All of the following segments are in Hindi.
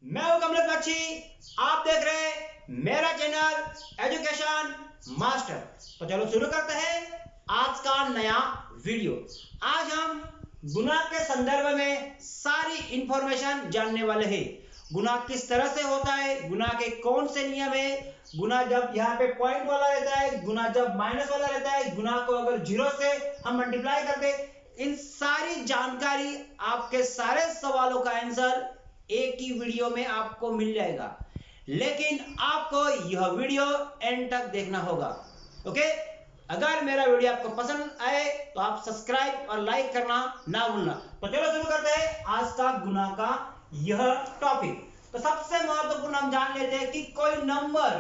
मैं हूं कमलेश बख्शी। आप देख रहे हैं मेरा चैनल एजुकेशन मास्टर। तो चलो शुरू करते हैं आज का नया वीडियो। आज हम गुना के संदर्भ में सारी इंफॉर्मेशन जानने वाले हैं। गुना किस तरह से होता है, गुना के कौन से नियम है, गुना जब यहाँ पे पॉइंट वाला रहता है, गुना जब माइनस वाला रहता है, गुना को अगर जीरो से हम मल्टीप्लाई करते, इन सारी जानकारी, आपके सारे सवालों का आंसर एक ही वीडियो में आपको मिल जाएगा। लेकिन आपको यह वीडियो एंड तक देखना होगा। ओके, अगर मेरा वीडियो आपको पसंद आए तो आप सब्सक्राइब और लाइक करना ना भूलना। तो चलो शुरू करते हैं आज का गुना का यह टॉपिक। तो सबसे महत्वपूर्ण हम जान लेते हैं कि कोई नंबर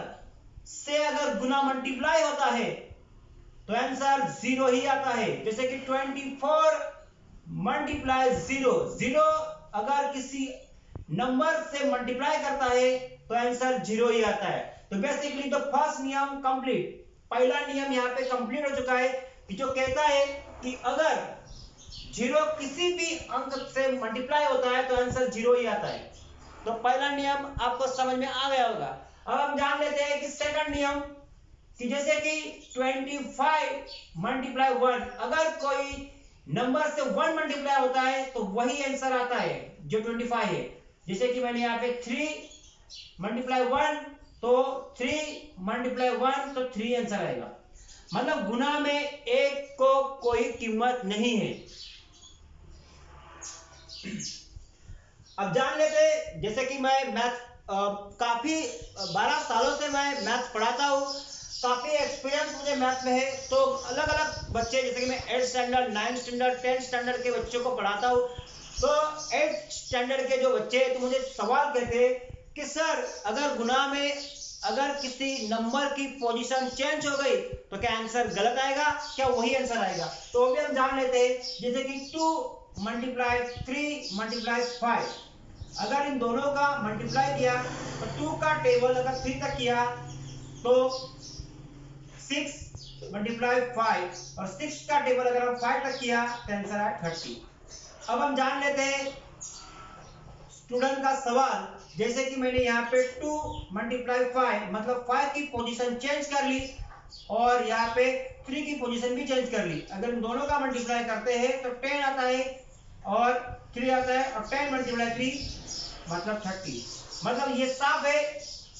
से अगर गुना मल्टीप्लाई होता है तो आंसर जीरो ही आता है। जैसे कि 24 मल्टीप्लाई जीरो, जीरो अगर किसी नंबर से मल्टीप्लाई करता है तो आंसर जीरो ही आता है। तो बेसिकली द फर्स्ट नियम कंप्लीट, पहला नियम यहाँ पे कंप्लीट हो चुका है कि जो कहता है कि अगर जीरो किसी भी अंक से मल्टीप्लाई होता है तो आंसर जीरो ही आता है। तो पहला नियम आपको समझ में आ गया होगा। अब हम जान लेते हैं कि सेकंड नियम, कि जैसे कि 25 मल्टीप्लाई 1, अगर कोई नंबर से 1 मल्टीप्लाई होता है तो वही आंसर आता है जो 25 है। जैसे कि मैंने यहाँ पे 3 मल्टीप्लाई 1 तो 3 मल्टीप्लाई 1 तो 3 आंसर आएगा। मतलब गुना में एक को कोई कीमत नहीं है। अब जान लेते, जैसे कि मैं मैथ काफी 12 सालों से मैं मैथ पढ़ाता हूँ, काफी एक्सपीरियंस मुझे मैथ में है। तो अलग अलग बच्चे, जैसे कि मैं 8th standard, 9th standard, 10th standard के बच्चों को पढ़ाता हूँ। तो 8th स्टैंडर्ड के जो बच्चे हैं तो मुझे सवाल कहते हैं कि सर अगर गुना में अगर किसी नंबर की पोजीशन चेंज हो गई तो क्या आंसर गलत आएगा, क्या वही आंसर आएगा? तो अभी हम जान लेते हैं। जैसे कि 2 मल्टीप्लाई 3 मल्टीप्लाई 5, अगर इन दोनों का मल्टीप्लाई किया तो 2 का टेबल अगर 3 तक किया तो 6 मल्टीप्लाई 5, और 6 का टेबल अगर हम 5 तक किया तो आंसर है 30। अब हम जान लेते हैं स्टूडेंट का सवाल। जैसे कि मैंने यहाँ पे 2 मल्टीप्लाई 5 मतलब 5 की पोजीशन चेंज कर ली और यहाँ पे 3 की पोजीशन भी चेंज कर ली। अगर इन दोनों का मल्टीप्लाई करते हैं तो 10 आता है और 3 आता है, और 10 मल्टीप्लाई 3 मतलब 30। मतलब ये साफ है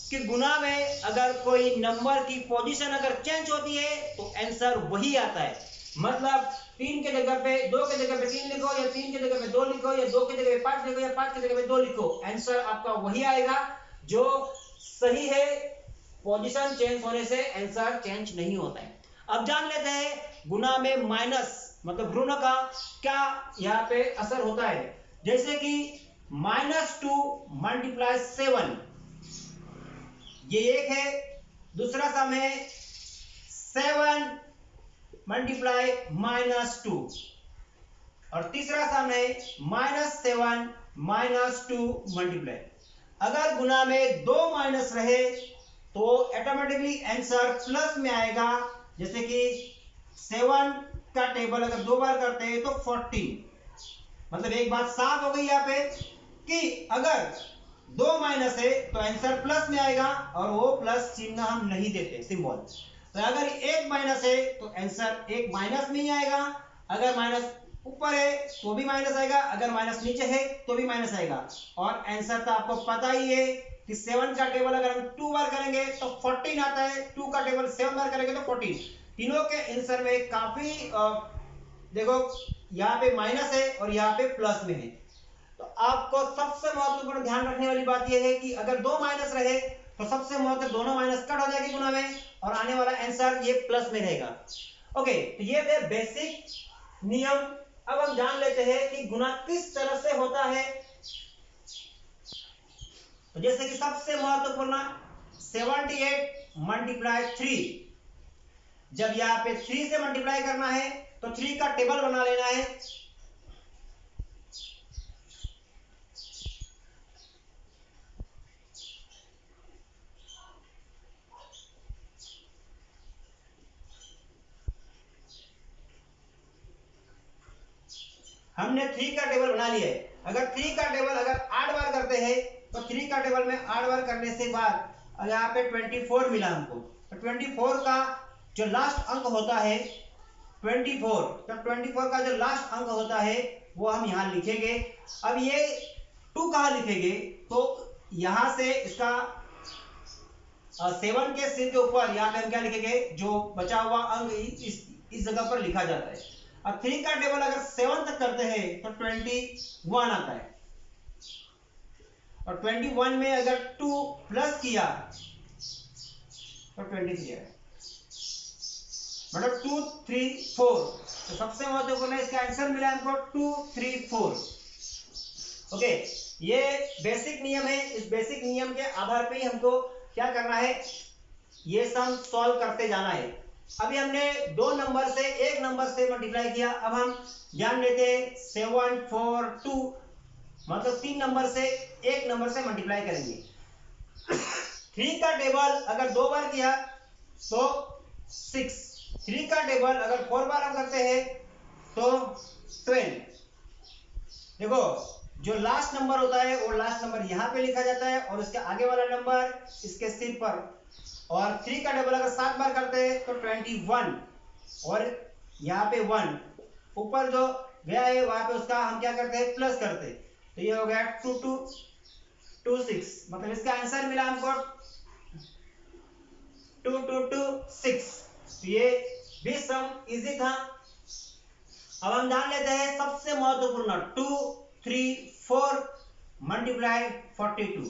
कि गुना में अगर कोई नंबर की पोजीशन अगर चेंज होती है तो आंसर वही आता है। मतलब 3 के जगह पे 2 के जगह पे 3 लिखो, या 3 के जगह पे 2 लिखो, या 2 के जगह पे 5 लिखो, या 5 के जगह पे 2 लिखो, आंसर आपका वही आएगा जो सही है। पोजीशन चेंज होने से आंसर चेंज नहीं होता है। अब जान लेते हैं गुना में माइनस मतलब ऋण का क्या यहाँ पे असर होता है। जैसे कि -2 मल्टीप्लाई 7, ये एक है। दूसरा सम है 7 मल्टीप्लाई -2, और तीसरा सम है -7 -2 मल्टीप्लाई। अगर गुना में 2 माइनस रहे तो ऑटोमेटिकली आंसर प्लस में आएगा। जैसे कि 7 का टेबल अगर 2 बार करते हैं तो 14। मतलब एक बात साफ हो गई यहाँ पे कि अगर 2 माइनस है तो आंसर प्लस में आएगा, और वो प्लस चिन्ह हम नहीं देते सिंबल। तो अगर एक माइनस है तो आंसर एक माइनस में ही आएगा। अगर माइनस ऊपर है तो भी माइनस आएगा, अगर माइनस नीचे है तो भी माइनस आएगा। और आंसर तो आपको पता ही है कि 7 का टेबल अगर हम 2 बार करेंगे तो 14 आता है, 2 का टेबल 7 बार करेंगे तो 14। तीनों के आंसर में काफी देखो यहाँ पे माइनस है और यहाँ पे प्लस में है। तो आपको सबसे महत्वपूर्ण ध्यान रखने वाली बात यह है कि अगर 2 माइनस रहे तो सबसे महत्वपूर्ण दोनों माइनस कट हो जाएगी गुना में, और आने वाला आंसर ये प्लस में रहेगा। ओके, तो ये थे बेसिक नियम। अब हम जान लेते हैं कि गुना किस तरह से होता है। तो जैसे कि सबसे महत्वपूर्ण 78 मल्टीप्लाई 3, जब यहाँ पे 3 से मल्टीप्लाई करना है तो 3 का टेबल बना लेना है। हमने 3 का टेबल बना लिया है। अगर 3 का टेबल अगर 8 बार करते हैं तो 3 का टेबल में 8 बार करने से बाद अब यहाँ पे 24 मिला हमको। तो 24 का जो लास्ट अंक होता है 24, तो 24 का जो लास्ट अंक होता है वो हम यहाँ लिखेंगे। अब ये 2 कहाँ लिखेंगे, तो यहाँ से इसका 7 के सिर के ऊपर यहाँ पे हम क्या लिखेंगे, जो बचा हुआ अंक इस जगह पर लिखा जाता है। अब 3 का टेबल अगर 7 तक करते हैं तो 21 आता है, और 21 में अगर 2 प्लस किया तो 23 है, मतलब 2 3 4। तो सबसे महत्वपूर्ण इसका आंसर मिला हमको 2 3 4। ओके, ये बेसिक नियम है। इस बेसिक नियम के आधार पे ही हमको क्या करना है, ये सम सॉल्व करते जाना है। अभी हमने 2 नंबर से 1 नंबर से मल्टीप्लाई किया, अब हम जान लेते हैं 7 4 2, मतलब 3 नंबर से 1 नंबर से मल्टीप्लाई करेंगे। 3 का टेबल अगर 2 बार किया तो 6, 3 का टेबल अगर 4 बार हम करते हैं तो 12। देखो, जो लास्ट नंबर होता है वो लास्ट नंबर यहाँ पे लिखा जाता है और उसके आगे वाला नंबर इसके सिर पर। और 3 का टेबल अगर 7 बार करते हैं तो 21, और यहाँ पे 1 ऊपर जो गया है वहां पे उसका हम क्या करते हैं, प्लस करते हैं। तो ये हो गया 2 2 2 6, मतलब इसका आंसर मिला हमको 2 2 2 6। तो ये भी सम इजी था। अब हम जान लेते हैं सबसे महत्वपूर्ण 2 3 4 मल्टीप्लाई 42।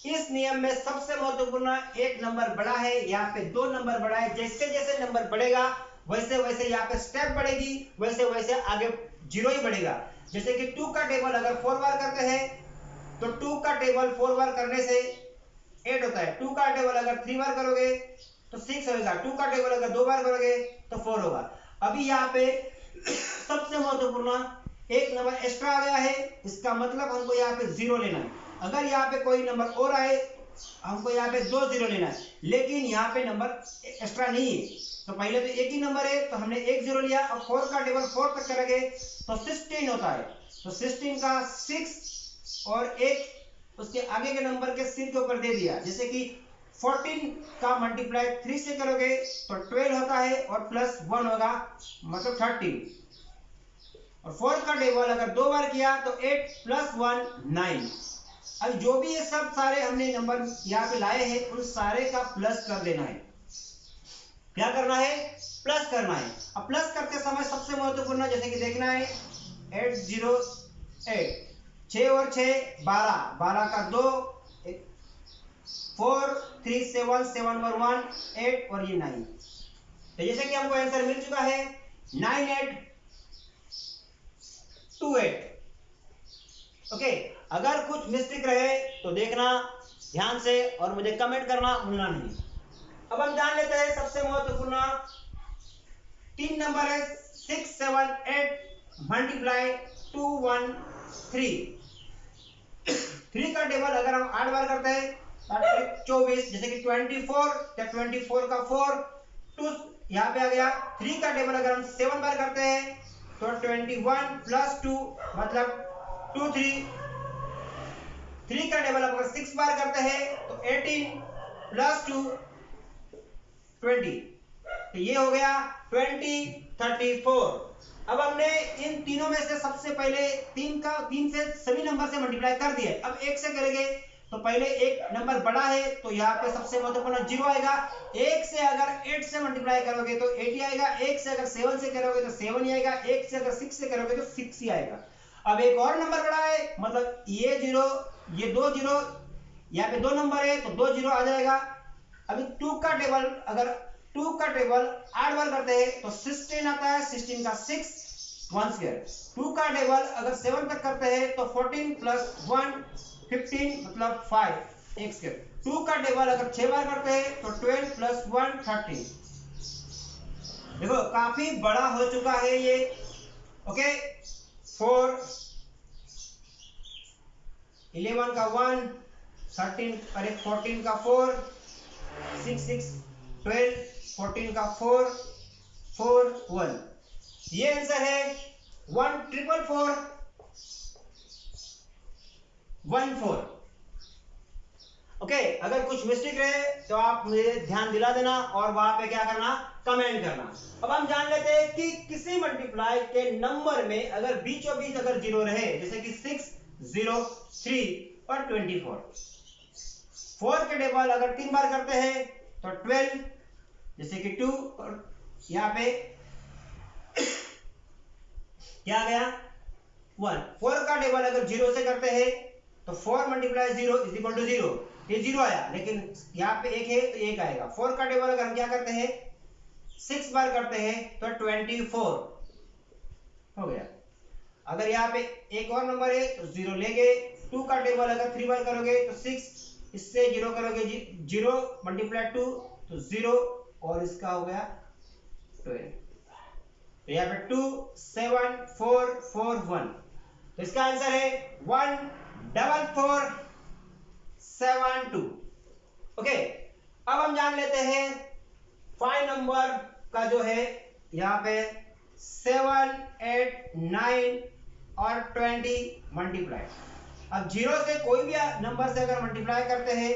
इस नियम में सबसे महत्वपूर्ण एक नंबर बड़ा है, यहाँ पे 2 नंबर बड़ा है। जैसे जैसे नंबर बढ़ेगा वैसे वैसे यहाँ पे स्टेप बढ़ेगी, वैसे वैसे आगे जीरो ही बढ़ेगा। जैसे कि 2 का टेबल अगर 4 बार करते हैं तो 2 का टेबल 4 बार करने से 8 होता है। 2 का टेबल अगर 3 बार करोगे तो 6 होगा। 2 का टेबल अगर 2 बार करोगे तो 4 होगा। अभी यहाँ पे सबसे महत्वपूर्ण एक नंबर एक्स्ट्रा आ गया है, इसका मतलब हमको यहाँ पे 0 लेना है। अगर यहाँ पे कोई नंबर और आए हमको यहाँ पे 2 0 लेना है, लेकिन यहाँ पे नंबर एक्स्ट्रा नहीं है। तो पहले तो एक ही नंबर है तो हमने 1 0 लिया। अब 4 का टेबल 4 तक करेंगे तो 16 होता है। तो 16 का 6 और 1 उसके आगे के नंबर के सिर के ऊपर दे दिया। जैसे कि 14 का मल्टीप्लाई 3 से करोगे तो 12 होता है और प्लस 1 होगा, मतलब 13। और 4 का टेबल अगर 2 बार किया तो 8 प्लस 1 9। अब जो भी ये सब सारे हमने नंबर यहाँ पे लाए हैं उन सारे का प्लस कर देना है। क्या करना है, प्लस करना है। अब प्लस करते समय सबसे महत्वपूर्ण जैसे कि देखना है 808, 6 और 6 12, 12 का 2 4 3 7 7 और 1 8 और ये 9। तो जैसे कि हमको आंसर मिल चुका है 9828। ओके, अगर कुछ मिस्टेक रहे तो देखना ध्यान से और मुझे कमेंट करना भूलना नहीं। अब हम जान लेते हैं सबसे महत्वपूर्ण 3 नंबर है 6 7 8 मल्टीप्लाई 2 1 3। 3 का टेबल अगर हम 8 बार करते हैं 24, जैसे कि 24, 24 का 4 2 यहाँ पे आ गया। 3 का टेबल अगर हम 7 बार करते हैं तो 21 प्लस 2 मतलब 2 3। 3 का टेबल अगर 6 बार करते हैं तो 18 प्लस 2 20। तो ये हो गया 20 34। अब हमने इन तीनों में से सबसे पहले 3 से सभी नंबर से मल्टीप्लाई कर दिए। अब 1 से करेंगे तो पहले एक नंबर बड़ा है तो यहाँ पे सबसे महत्वपूर्ण 0 आएगा। 1 से अगर 8 से मल्टीप्लाई करोगे तो 8 ही आएगा। 1 से अगर 7 से करोगे तो 7 ही आएगा। 1 से अगर 6 से करोगे तो 6 ही आएगा। अब एक और नंबर बड़ा है, मतलब ये 0 ये 2 0, यहाँ पे 2 नंबर है तो 2 0 आ जाएगा। अभी 2 का टेबल अगर 2 का टेबल 8 बार करते हैं तो 16 आता है। 16 का 6 1 स्क्वायर। 2 का टेबल अगर 7 तक करते हैं तो 14 प्लस 1 15 मतलब 5 एक स्क्वायर। 2 का टेबल अगर 6 बार करते हैं तो 12 प्लस 1 13। देखो काफी बड़ा हो चुका है ये। ओके, 4 11 का 1 13 अरे 14 का 4 6 6 12 14 का 4 4 1। ये आंसर है 1 4 4 1 4। ओके अगर कुछ मिस्टेक रहे तो आप मुझे ध्यान दिला देना और वहां पे क्या करना, कमेंट करना। अब हम जान लेते हैं कि किसी मल्टीप्लाई के नंबर में अगर बीचों बीच अगर जीरो रहे, जैसे कि 6, 0, 3 और 24। 4 के टेबल अगर 3 बार करते हैं तो 12, जैसे कि 2 और यहाँ पे क्या गया 1। 4 का टेबल अगर 0 से करते हैं तो 4 मल्टीप्लाई 0 इज इक्वल टू 0, ये 0 आया, लेकिन यहाँ पे 1 है तो 1 आएगा। 4 का टेबल अगर हम क्या करते हैं 6 बार करते हैं तो 24 हो गया। अगर यहाँ पे एक और नंबर है तो 0 लेंगे। 2 का टेबल अगर 3 बार करोगे तो 6, इससे 0 करोगे 0 मल्टीप्लाई 2 तो 0 और इसका हो गया 12। तो यहाँ पे 2, 7, 4, 4, 1, तो इसका आंसर है 1, 4, 4, 7, 2। ओके अब हम जान लेते हैं 5 नंबर का जो है यहाँ पे 7, 8, 9 और 20 मल्टीप्लाई। अब 0 से कोई भी नंबर से अगर मल्टीप्लाई करते हैं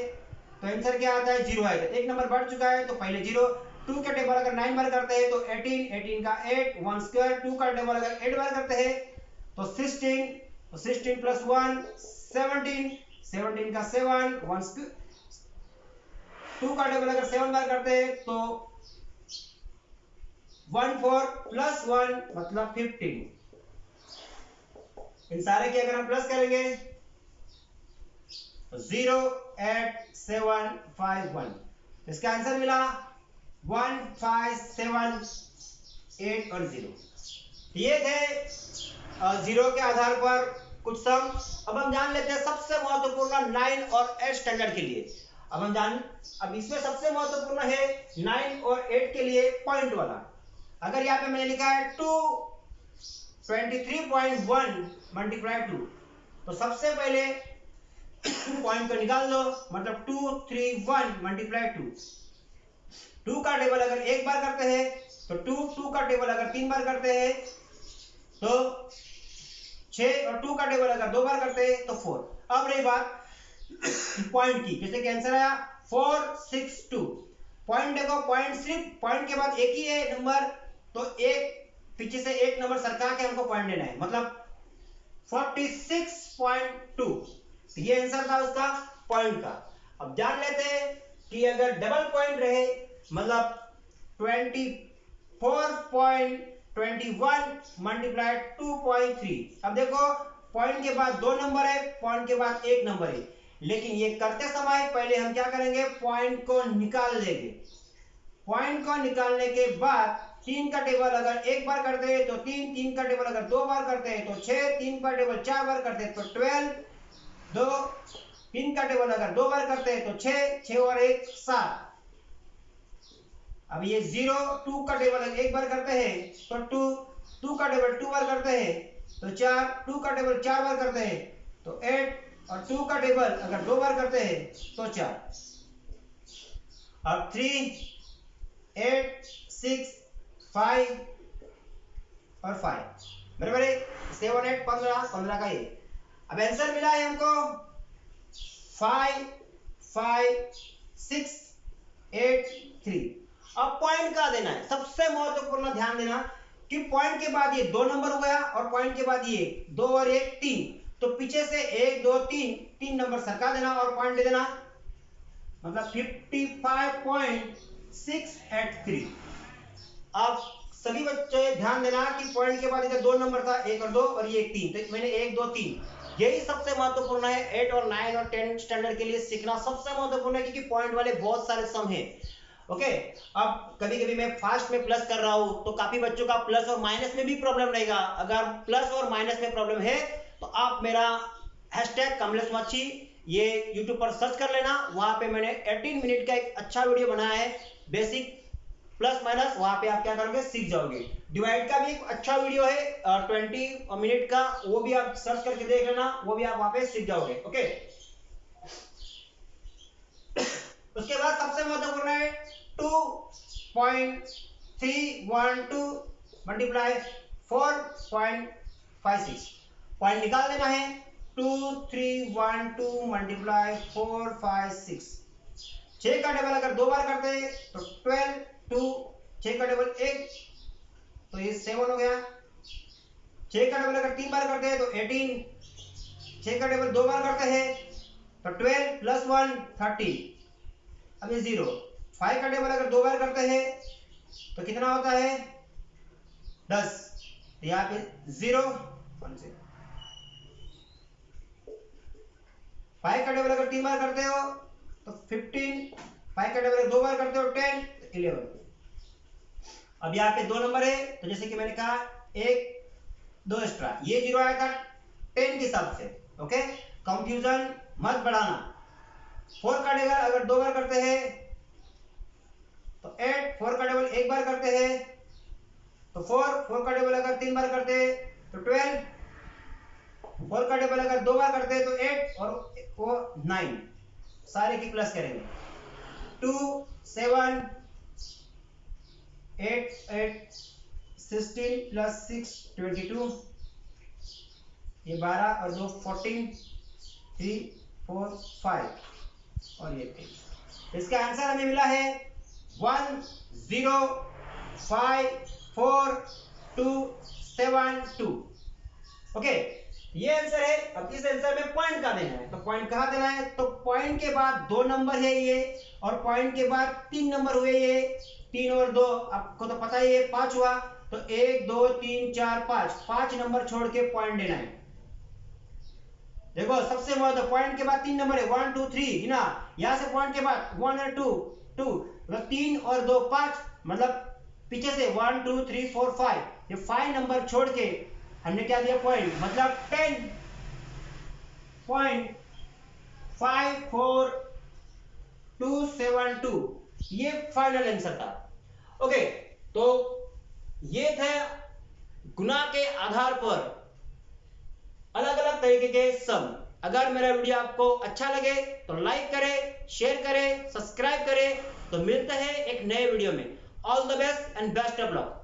तो आंसर क्या आता है 0 आएगा। एक नंबर बढ़ चुका है तो पहले 0। 2 के टेबल अगर 9 बार करते हैं तो 18, 18 का 8, 1 स्क्वायर। 2 का टेबल अगर 8 बार करते हैं तो 16, तो 16 प्लस 1 17, 17 का 7, 1 स्क्वायर। 2 का टेबल अगर 7 बार करते हैं तो 1 4 प्लस 1 मतलब 15। इन सारे के अगर हम प्लस करेंगे तो 0, 8, 7, 5, 1, इसका आंसर मिला 1, 5, 7, 8 और 0। ये थे 0 के आधार पर कुछ सम। अब हम जान लेते हैं सबसे महत्वपूर्ण 9 और 8 स्टैंडर्ड के लिए। अब इसमें सबसे महत्वपूर्ण है 9 और 8 के लिए पॉइंट वाला। अगर यहाँ पे मैंने लिखा है 23.1 मल्टीप्लाई 2, तो सबसे पहले पॉइंट को निकाल दो, मतलब 231 मल्टीप्लाई 2। 2 का टेबल अगर 1 बार करते हैं तो 2 का टेबल अगर 3 बार करते हैं तो 6 और 2 का टेबल अगर 2 बार करते हैं तो 4। अब रही बात पॉइंट की, जैसे कि आंसर आया 462। पॉइंट देखो, पॉइंट सिर्फ पॉइंट के बाद एक ही है नंबर, तो एक पीछे से एक नंबर सरका के हमको पॉइंट लेना है, मतलब 46.2। ये आंसर था उसका पॉइंट का। अब जान लेते हैं कि अगर डबल पॉइंट रहे मतलब 24.21 मल्टीप्लाई 2.3। अब देखो पॉइंट के बाद 2 नंबर है, पॉइंट के बाद 1 नंबर है, लेकिन ये करते समय पहले हम क्या करेंगे पॉइंट को निकाल लेंगे। पॉइंट को निकालने के बाद 3 का टेबल अगर 1 बार करते हैं तो 3, 3 का टेबल अगर 2 बार करते हैं तो 6, 3 का टेबल 4 बार करते हैं तो 12, 2, 3 का टेबल अगर 2 बार करते हैं तो 6, 6 और 1 7। अब ये 0, 2 का टेबल अगर 1 बार करते हैं तो 2, 2 का टेबल 2 बार करते हैं तो 4, 2 का टेबल 4 बार करते हैं तो 8 और 2 का टेबल अगर 2 बार करते हैं तो 4। अब 3, 8, 6, 5 और 5 बराबर है 7, 8, 15, 15 का ये। अब आंसर मिला है हमको 5, 5, 6, 8, 3। अब पॉइंट का देना है, सबसे महत्वपूर्ण ध्यान देना कि पॉइंट के बाद ये 2 नंबर हो गया और पॉइंट के बाद ये 2 और 1 3, तो पीछे से 1 2 3 3 नंबर सरका देना और पॉइंट दे देना, मतलब 55.683। अब सभी बच्चे ध्यान देना कि पॉइंट के बाद इधर 2 नंबर था, 1 और 2 और ये 1 3, तो मैंने 1 2 3, यही सबसे महत्वपूर्ण है। 8 और 9 और 10 स्टैंडर्ड के लिए सीखना सबसे महत्वपूर्ण है, क्योंकि पॉइंट वाले बहुत सारे सम हैं। ओके अब कभी कभी मैं फास्ट में प्लस कर रहा हूं तो काफी बच्चों का प्लस और माइनस में भी प्रॉब्लम रहेगा। अगर प्लस और माइनस में प्रॉब्लम है तो आप मेरा #कमलेश मच्छी ये YouTube पर सर्च कर लेना, वहां पे मैंने 18 मिनट का एक अच्छा वीडियो बनाया है, बेसिक प्लस माइनस, वहां पे आप क्या करोगे सीख जाओगे। डिवाइड का भी एक अच्छा वीडियो है 20 मिनट का, वो भी आप सर्च करके देख लेना, वो भी आप वहां पे सीख जाओगे। ओके उसके बाद सबसे महत्वपूर्ण है 2.312 मल्टीप्लाई 4.56। पॉइंट निकाल देना है 2 3 1 2 मल्टीप्लाई 4 5 6। 6 का टेबल अगर 2 बार करते हैं तो 12 2, 6 का टेबल 1 तो ये 7 हो गया। 6 का टेबल अगर 3 बार करते हैं तो 18, 6 का टेबल 2 बार करते हैं तो 12 प्लस 1 30, अब ये 0। 5 का टेबल अगर 2 बार करते हैं तो कितना होता है 10, तो यहाँ पे 0 1 से। 5 का टेबल अगर 3 बार करते हो तो 15, 5 का टेबल अगर 2 बार करते हो 10 तो 11। अब यहाँ पे 2 नंबर है तो जैसे कि मैंने कहा 1 2 एक्स्ट्रा, ये 0 आया था 10 के हिसाब से। ओके, कंफ्यूजन मत बढ़ाना। 4 का टेबल अगर 2 बार करते हैं तो 8, 4 का टेबल 1 बार करते हैं तो 4 का टेबल अगर 3 बार करते हैं तो 12, 4 का टेबल अगर 2 बार करते हैं तो 8 और वो 9, सारे की प्लस करेंगे। 2 7 8 8 16 प्लस 6 22, ये 12 और 2 14, 3 4 5 और ये 3। इसका आंसर हमें मिला है 1 0 5 4 2 7 2। ओके, ये आंसर है। अब इस आंसर में पॉइंट का देना है, तो पॉइंट कहाँ देना है, तो पॉइंट के बाद 2 नंबर है ये, और पॉइंट के बाद 3 नंबर हुए ये, 3 और 2 आपको तो पता ही है 5 हुआ, तो 1 2 3 4 5 नंबर छोड़ के पॉइंट देना है। देखो सबसे महत्व, पॉइंट के बाद 3 नंबर है 1 2 3 गिना, यहां से पॉइंट के बाद 1 और 2 2 मतलब 3 और 2 5, मतलब पीछे से 1 2 3 4 5, ये 5 नंबर छोड़ के हमने क्या दिया पॉइंट, मतलब 10.54272, ये फाइनल आंसर था। ओके, तो ये थे गुना के आधार पर अलग अलग तरीके के सम। अगर मेरा वीडियो आपको अच्छा लगे तो लाइक करें, शेयर करें, सब्सक्राइब करें। तो मिलते हैं एक नए वीडियो में। All the best and best of luck.